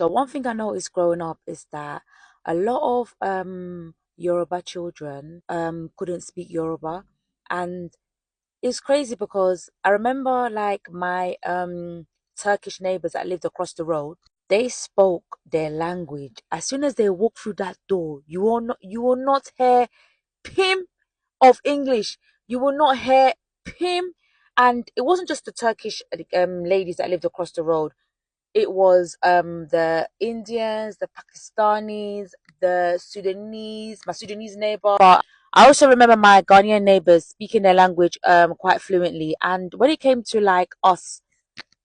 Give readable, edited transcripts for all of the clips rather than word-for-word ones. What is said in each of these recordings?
So one thing I noticed growing up is that a lot of Yoruba children couldn't speak Yoruba, and it's crazy because I remember like my Turkish neighbors that lived across the road. They spoke their language. As soon as they walked through that door, you will not hear pim of English. You will not hear pim. And it wasn't just the Turkish ladies that lived across the road. It was the Indians, the Pakistanis, the Sudanese, my Sudanese neighbor. But I also remember my Ghanaian neighbors speaking their language quite fluently. And when it came to like us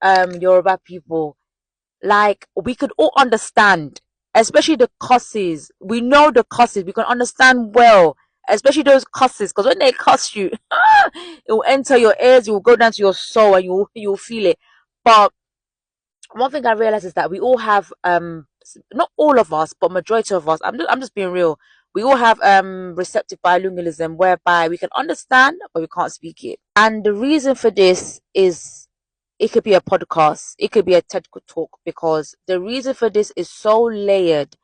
Yoruba people, like we could all understand, especially the cusses. We know the cusses. We can understand well, especially those cusses, because when they cuss you, it will enter your ears. It will go down to your soul, and you'll feel it. But one thing I realized is that we all have not all of us, but majority of us. I'm just being real. We all have receptive bilingualism, whereby we can understand but we can't speak it. And the reason for this is it could be a podcast, it could be a TED talk, because the reason for this is so layered.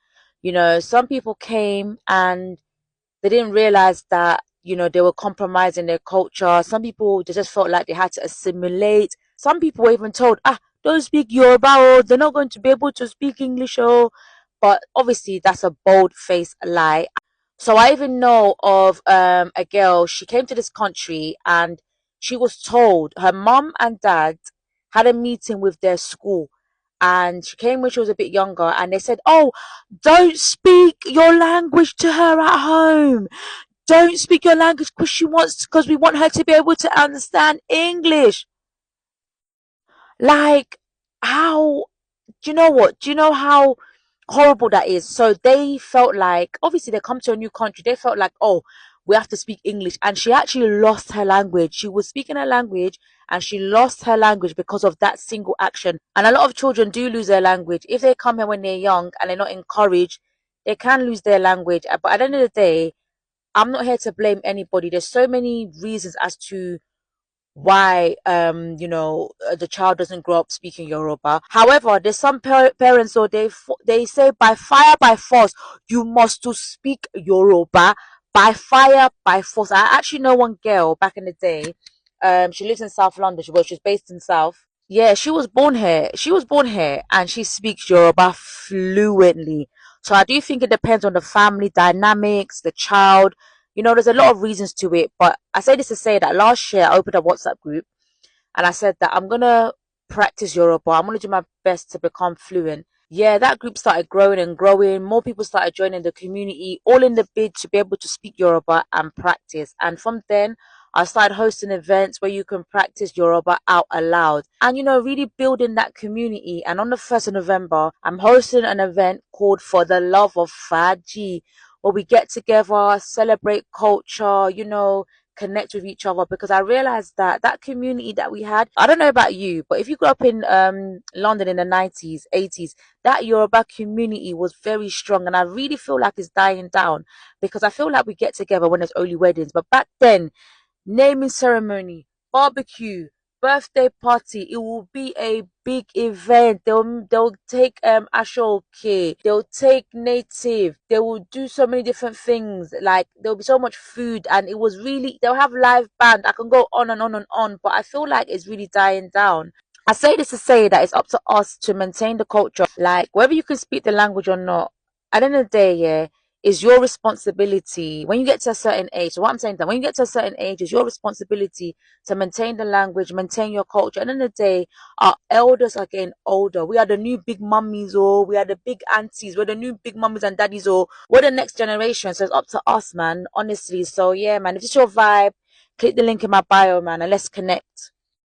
Some people came and they didn't realize that they were compromising their culture. Some people, they just felt like they had to assimilate. Some people were even told, don't speak Yoruba, or they're not going to be able to speak English, or but obviously that's a bold faced lie. So I even know of a girl. She came to this country and she was told her mom and dad had a meeting with their school, and she came when she was a bit younger, and they said, "Oh, don't speak your language to her at home. Don't speak your language because we want her to be able to understand English." Like, how, do you know what? Do you know how horrible that is? So they felt like, obviously, they come to a new country. They felt like, oh, we have to speak English. And she actually lost her language. She was speaking her language and she lost her language because of that single action. And a lot of children do lose their language. If they come here when they're young and they're not encouraged, they can lose their language. But at the end of the day, I'm not here to blame anybody. There's so many reasons as to why the child doesn't grow up speaking Yoruba. However, there's some parents, so they say by fire by force you must to speak Yoruba, by fire by force. I actually know one girl back in the day. She lives in South London. She's based in South. Yeah, she was born here. She was born here, and she speaks Yoruba fluently. So I do think it depends on the family dynamics, the child. There's a lot of reasons to it. But I say this to say that last year I opened a WhatsApp group, and I said that I'm gonna practice Yoruba. I'm gonna do my best to become fluent. Yeah, that group started growing and growing. More people started joining the community, all in the bid to be able to speak Yoruba and practice. And from then, I started hosting events where you can practice Yoruba out aloud and, really building that community. And on the 1st of November, I'm hosting an event called For the Love of Faji, where we get together, celebrate culture, connect with each other, because I realized that that community that we had, I don't know about you, but if you grew up in London in the 90s, 80s, that Yoruba community was very strong, and I really feel like it's dying down, because I feel like we get together when there's only weddings, but back then, naming ceremony, barbecue, birthday party, it will be a big event. They'll take ashoke, they'll take native, they will do so many different things. Like, there'll be so much food, and it was really, they'll have live band. I can go on and on and on, but I feel like it's really dying down. I say this to say that it's up to us to maintain the culture. Like, whether you can speak the language or not, at the end of the day, yeah, is your responsibility when you get to a certain age. So what I'm saying, that when you get to a certain age, is your responsibility to maintain the language, maintain your culture. At the end of the day, our elders are getting older. We are the new big mummies, or we are the big aunties. We're the new big mummies and daddies, or we're the next generation. So it's up to us, man, honestly. So yeah, man, if it's your vibe, click the link in my bio, man, and let's connect.